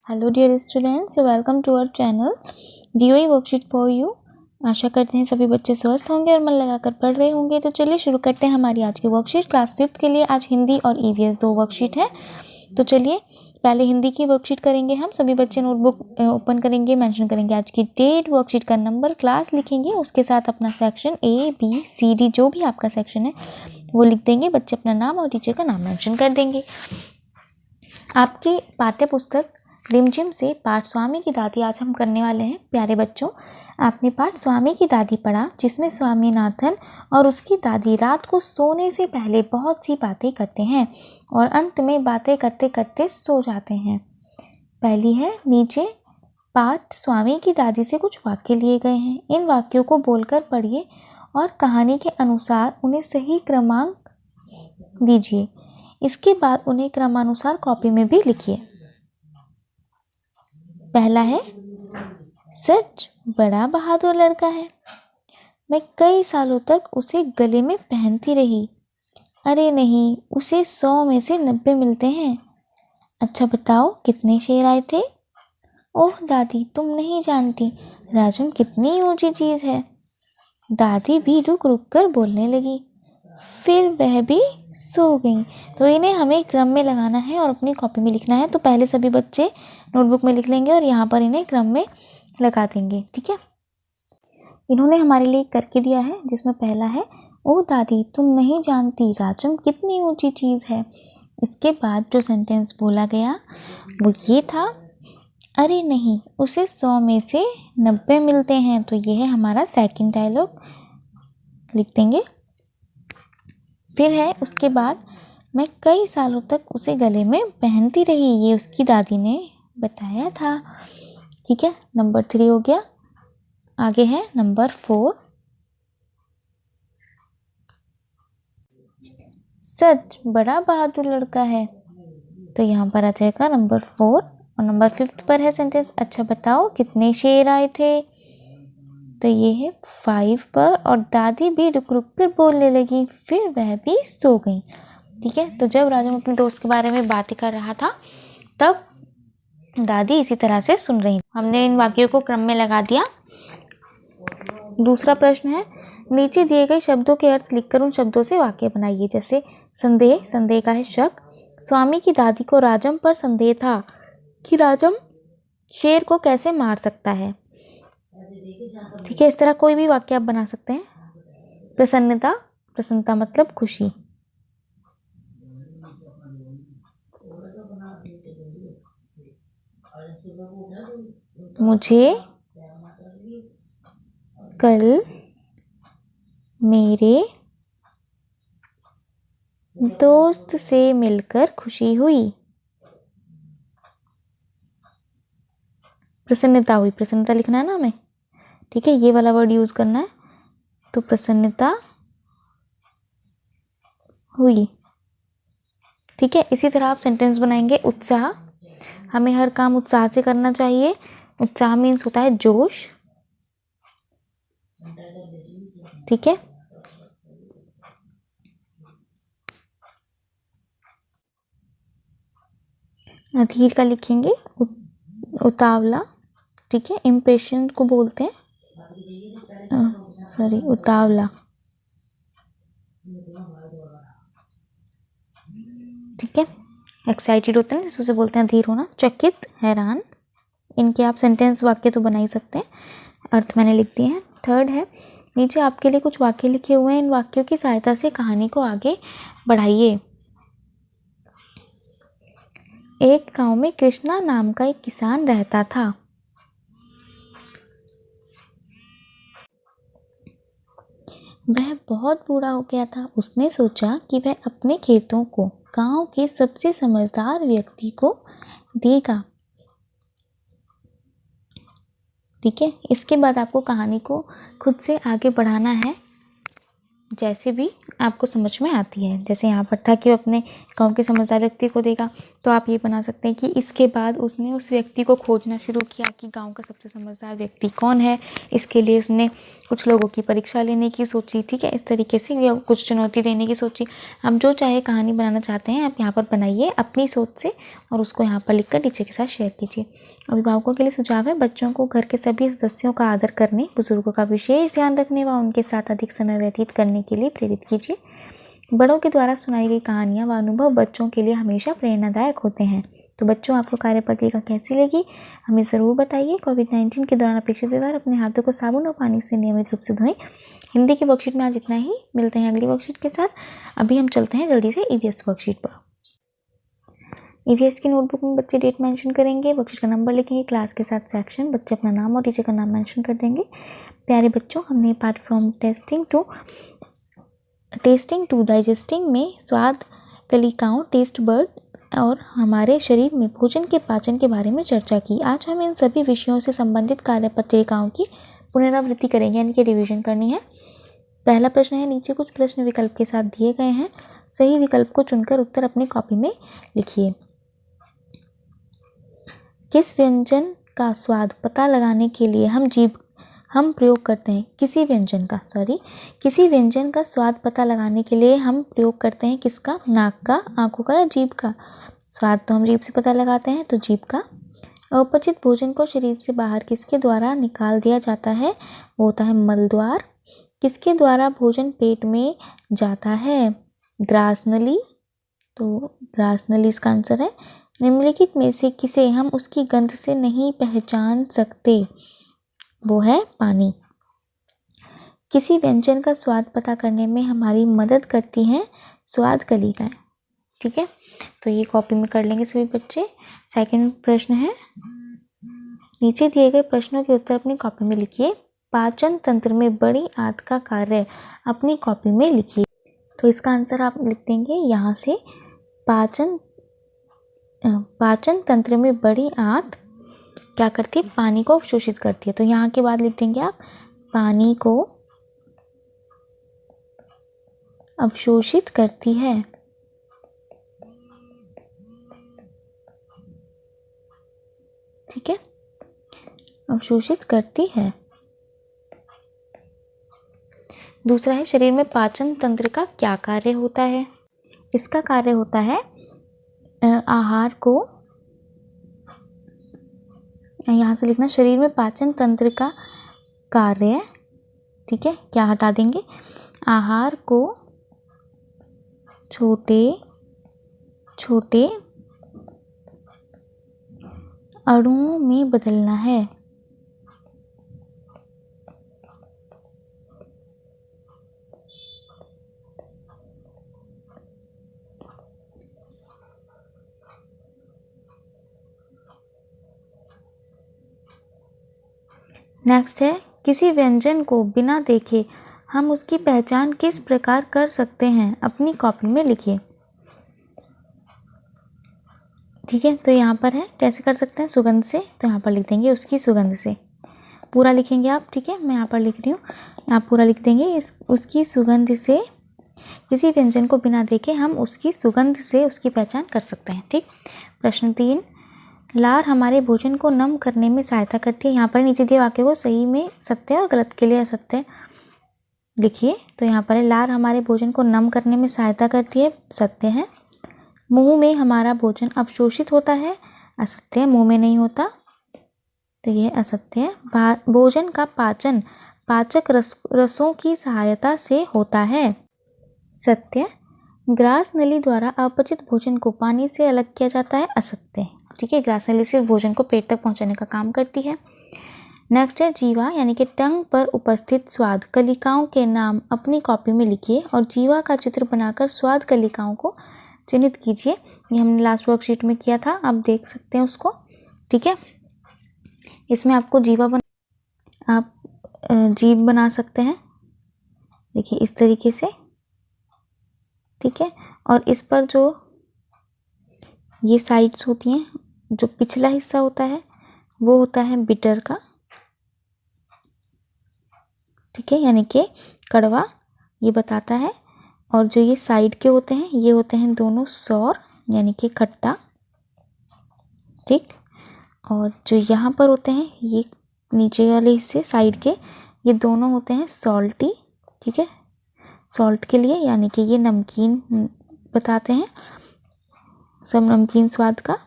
Hello dear students, welcome to our channel DOE worksheet for you. आशा करते हैं सभी बच्चे स्वस्थ होंगे और मन लगाकर पढ़ रहे होंगे। तो चलिए शुरू करते हैं हमारी आज की वर्कशीट। क्लास 5th के लिए आज हिंदी और ईवीएस 2 वर्कशीट है। तो चलिए पहले हिंदी की वर्कशीट करेंगे हम। सभी बच्चे नोटबुक ओपन करेंगे, मेंशन करेंगे आज की डेट, वर्कशीट का नंबर, क्लास लिखेंगे, उसके साथ अपना सेक्शन ABCD जो भी आपका सेक्शन है वो लिख देंगे। बच्चे अपना नाम और टीचर का नाम मेंशन कर देंगे। आपकी पाठ्य पुस्तक रिमझिम से पाठ स्वामी की दादी आज हम करने वाले हैं। प्यारे बच्चों, आपने पाठ स्वामी की दादी पढ़ा, जिसमें स्वामीनाथन और उसकी दादी रात को सोने से पहले बहुत सी बातें करते हैं और अंत में बातें करते करते सो जाते हैं। पहली है, नीचे पाठ स्वामी की दादी से कुछ वाक्य लिए गए हैं। इन वाक्यों को बोलकर पढ़िए और कहानी के अनुसार उन्हें सही क्रमांक दीजिए। इसके बाद उन्हें क्रमानुसार कॉपी में भी लिखिए। पहला है, सच बड़ा बहादुर लड़का है। मैं कई सालों तक उसे गले में पहनती रही। अरे नहीं, उसे 100 में से 90 मिलते हैं। अच्छा बताओ कितने शेर आए थे? ओह दादी, तुम नहीं जानती, राजम कितनी ऊंची चीज है। दादी भी रुक रुक कर बोलने लगी। फिर वह भी सो गई। तो इन्हें हमें क्रम में लगाना है और अपनी कॉपी में लिखना है। तो पहले सभी बच्चे नोटबुक में लिख लेंगे और यहाँ पर इन्हें क्रम में लगा देंगे। ठीक है, इन्होंने हमारे लिए करके दिया है, जिसमें पहला है, ओ दादी तुम नहीं जानती राजम कितनी ऊंची चीज़ है। इसके बाद जो सेंटेंस बोला गया वो ये था, अरे नहीं, उसे 100 में से 90 मिलते हैं। तो ये है हमारा सेकंड डायलॉग, लिख देंगे। फिर है उसके बाद, मैं कई सालों तक उसे गले में पहनती रही, ये उसकी दादी ने बताया था। ठीक है, नंबर 3 हो गया। आगे है नंबर 4, सच बड़ा बहादुर लड़का है। तो यहाँ पर आ जाएगा नंबर 4। और नंबर 5 पर है सेंटेंस, अच्छा बताओ कितने शेर आए थे। तो ये है 5 पर, और दादी भी रुक रुक कर बोलने लगी, फिर वह भी सो गई। ठीक है, तो जब राजम अपने दोस्त के बारे में बातें कर रहा था तब दादी इसी तरह से सुन रही। हमने इन वाक्यों को क्रम में लगा दिया। दूसरा प्रश्न है, नीचे दिए गए शब्दों के अर्थ लिखकर उन शब्दों से वाक्य बनाइए। जैसे संदेह, संदेह का है शक। स्वामी की दादी को राजम पर संदेह था कि राजम शेर को कैसे मार सकता है। ठीक है, इस तरह कोई भी वाक्य आप बना सकते हैं। प्रसन्नता, प्रसन्नता मतलब खुशी। मुझे कल मेरे दोस्त से मिलकर खुशी हुई। प्रसन्नता हुई, प्रसन्नता लिखना है ना हमें। ठीक है, ये वाला वर्ड यूज करना है। तो प्रसन्नता हुई। ठीक है, इसी तरह आप सेंटेंस बनाएंगे। उत्साह, हमें हर काम उत्साह से करना चाहिए। उत्साह मीन्स होता है जोश। ठीक है, अधीर का लिखेंगे उतावला। ठीक है, इम्पेशेंट को बोलते हैं उतावला। ठीक है, एक्साइटेड होते हैं जिसे बोलते हैं अधीर होना। चकित, हैरान। इनके आप सेंटेंस वाक्य तो बना ही सकते हैं, अर्थ मैंने लिख दिए हैं। थर्ड है, नीचे आपके लिए कुछ वाक्य लिखे हुए हैं, इन वाक्यों की सहायता से कहानी को आगे बढ़ाइए। एक गांव में कृष्णा नाम का एक किसान रहता था। वह बहुत बूढ़ा हो गया था। उसने सोचा कि वह अपने खेतों को गांव के सबसे समझदार व्यक्ति को देगा। ठीक है, इसके बाद आपको कहानी को खुद से आगे बढ़ाना है। जैसे भी आपको समझ में आती है। जैसे यहाँ पर था कि वो अपने गाँव के समझदार व्यक्ति को देगा, तो आप ये बना सकते हैं कि इसके बाद उसने उस व्यक्ति को खोजना शुरू किया कि गांव का सबसे समझदार व्यक्ति कौन है। इसके लिए उसने कुछ लोगों की परीक्षा लेने की सोची, ठीक है, इस तरीके से या कुछ चुनौती देने की सोची। हम जो चाहे कहानी बनाना चाहते हैं आप यहाँ पर बनाइए अपनी सोच से और उसको यहाँ पर लिखकर टीचर के साथ शेयर कीजिए। अभिभावकों के लिए सुझाव है, बच्चों को घर के सभी सदस्यों का आदर करने, बुजुर्गों का विशेष ध्यान रखने व उनके साथ अधिक समय व्यतीत करने के लिए प्रेरित कीजिए। बड़ों के द्वारा सुनाई गई कहानियाँ व अनुभव बच्चों के लिए हमेशा प्रेरणादायक होते हैं। तो बच्चों, आपको कार्यपत्रिका कैसी लगी हमें ज़रूर बताइए। कोविड-19 के दौरान अपेक्षित व्यवहार, अपने हाथों को साबुन और पानी से नियमित रूप से धोएं। हिंदी की वर्कशीट में आज इतना ही, मिलते हैं अगली वर्कशीट के साथ। अभी हम चलते हैं जल्दी से ईवीएस वर्कशीट पर। ईवीएस की नोटबुक में बच्चे डेट मेंशन करेंगे, वर्कशीट का नंबर लिखेंगे, क्लास के साथ सेक्शन, बच्चे अपना नाम और टीचर का नाम मेंशन कर देंगे। प्यारे बच्चों, हमने apart from testing to digesting में स्वाद, कलिकाओं, टेस्ट बर्ड और हमारे शरीर में भोजन के पाचन के बारे में चर्चा की। आज हम इन सभी विषयों से संबंधित कार्यपत्रिकाओं की पुनरावृत्ति करेंगे, यानी कि रिवीजन करनी है। पहला प्रश्न है, नीचे कुछ प्रश्न विकल्प के साथ दिए गए हैं, सही विकल्प को चुनकर उत्तर अपनी कॉपी में लिखिए। किस व्यंजन का स्वाद पता लगाने के लिए हम प्रयोग करते हैं किसी व्यंजन का स्वाद पता लगाने के लिए हम प्रयोग करते हैं किसका? नाक का, आंखों का या जीभ का? स्वाद तो हम जीभ से पता लगाते हैं, तो जीभ का। अपचित भोजन को शरीर से बाहर किसके द्वारा निकाल दिया जाता है? वो होता है मल द्वार। किसके द्वारा भोजन पेट में जाता है? ग्रास नली, तो ग्रास नली इसका आंसर है। निम्नलिखित में से किसे हम उसकी गंध से नहीं पहचान सकते? वो है पानी। किसी व्यंजन का स्वाद पता करने में हमारी मदद करती हैं स्वाद कलिकाएं। ठीक है, तो ये कॉपी में कर लेंगे सभी बच्चे। सेकंड प्रश्न है, नीचे दिए गए प्रश्नों के उत्तर अपनी कॉपी में लिखिए। पाचन तंत्र में बड़ी आंत का कार्य अपनी कॉपी में लिखिए। तो इसका आंसर आप लिख देंगे यहाँ से। पाचन तंत्र में बड़ी आंत क्या करती है? पानी को अवशोषित करती है। तो यहाँ के बाद लिख देंगे आप, पानी को अवशोषित करती है। ठीक है, अवशोषित करती है। दूसरा है, शरीर में पाचन तंत्र का क्या कार्य होता है? इसका कार्य होता है आहार को, यहाँ से लिखना, शरीर में पाचन तंत्र का कार्य, ठीक है, क्या हटा देंगे? आहार को छोटे छोटे अणुओं में बदलना है। नेक्स्ट है, किसी व्यंजन को बिना देखे हम उसकी पहचान किस प्रकार कर सकते हैं? अपनी कॉपी में लिखिए। ठीक है, तो यहाँ पर है, कैसे कर सकते हैं? सुगंध से, तो यहाँ पर लिख देंगे उसकी सुगंध से। पूरा लिखेंगे आप, ठीक है, मैं यहाँ पर लिख रही हूँ, आप पूरा लिख देंगे। उसकी सुगंध से, किसी व्यंजन को बिना देखे हम उसकी सुगंध से उसकी पहचान कर सकते हैं। ठीक। प्रश्न 3, लार हमारे भोजन को नम करने में सहायता करती है। यहाँ पर नीचे दिए वाक्य को सही में सत्य और गलत के लिए असत्य लिखिए। तो यहाँ पर है, लार हमारे भोजन को नम करने में सहायता करती है, सत्य है। मुंह में हमारा भोजन अवशोषित होता है, असत्य है, मुंह में नहीं होता, तो यह असत्य है। भोजन का पाचन पाचक रसों की सहायता से होता है, सत्य। ग्रास नली द्वारा अपचित भोजन को पानी से अलग किया जाता है, असत्य। ठीक है, ग्रास नली सिर्फ भोजन को पेट तक पहुंचाने का काम करती है। नेक्स्ट है, जीवा यानी कि टंग पर उपस्थित स्वाद कलिकाओं के नाम अपनी कॉपी में लिखिए और जीवा का चित्र बनाकर स्वाद कलिकाओं को चिन्हित कीजिए। ये हमने लास्ट वर्कशीट में किया था, आप देख सकते हैं उसको। ठीक है, इसमें आपको आप जीभ बना सकते हैं, देखिए इस तरीके से। ठीक है, और इस पर जो ये साइड्स होती हैं, जो पिछला हिस्सा होता है वो होता है बिटर का। ठीक है, यानी कि कड़वा। ये बताता है। और जो ये साइड के होते हैं ये होते हैं दोनों सौर यानी कि खट्टा, ठीक। और जो यहाँ पर होते हैं ये नीचे वाले हिस्से साइड के, ये दोनों होते हैं सॉल्टी, ठीक है, सॉल्ट के लिए, यानी कि ये नमकीन बताते हैं, सब नमकीन स्वाद का।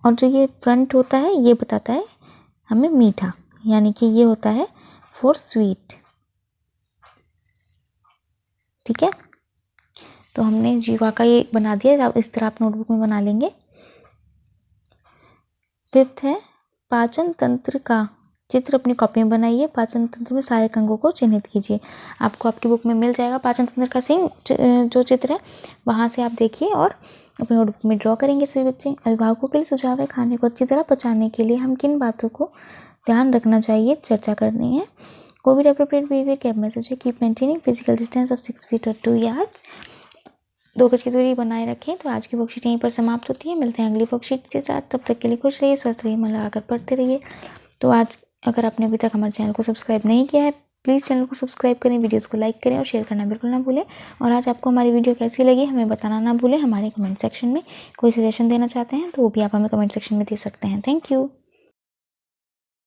और जो ये फ्रंट होता है ये बताता है हमें मीठा, यानी कि ये होता है फॉर स्वीट, ठीक है। तो हमने जीवा का ये बना दिया, इस तरह आप नोटबुक में बना लेंगे। 5th है पाचन तंत्र का चित्र अपनी कॉपी में बनाइए। पाचन तंत्र में सहायक अंगों को चिन्हित कीजिए। आपको आपकी बुक में मिल जाएगा पाचन तंत्र का जो चित्र है, वहाँ से आप देखिए और अपने नोटबुक में ड्रॉ करेंगे सभी बच्चे। अभिभावकों के लिए सुझाव है, खाने को अच्छी तरह पचाने के लिए हम किन बातों को ध्यान रखना चाहिए, चर्चा करनी है। कोविड अप्रोप्रिएट बिहेवियर कैब मैसेज है, keep maintaining physical distance of 6 feet और 2 यार्ड्स, 2 गज की दूरी बनाए रखें। तो आज की वर्कशीट यहीं पर समाप्त होती है। मिलते हैं अगली वर्कशीट के साथ, तब तक के लिए खुश रहिए, स्वस्थ रहिए, मन लगाकर पढ़ते रहिए। तो आज अगर आपने अभी तक हमारे चैनल को सब्सक्राइब नहीं किया है, प्लीज़ चैनल को सब्सक्राइब करें, वीडियोस को लाइक करें और शेयर करना बिल्कुल ना भूलें। और आज आपको हमारी वीडियो कैसी लगी हमें बताना ना भूलें। हमारे कमेंट सेक्शन में कोई सजेशन देना चाहते हैं तो वो भी आप हमें कमेंट सेक्शन में दे सकते हैं। Thank you.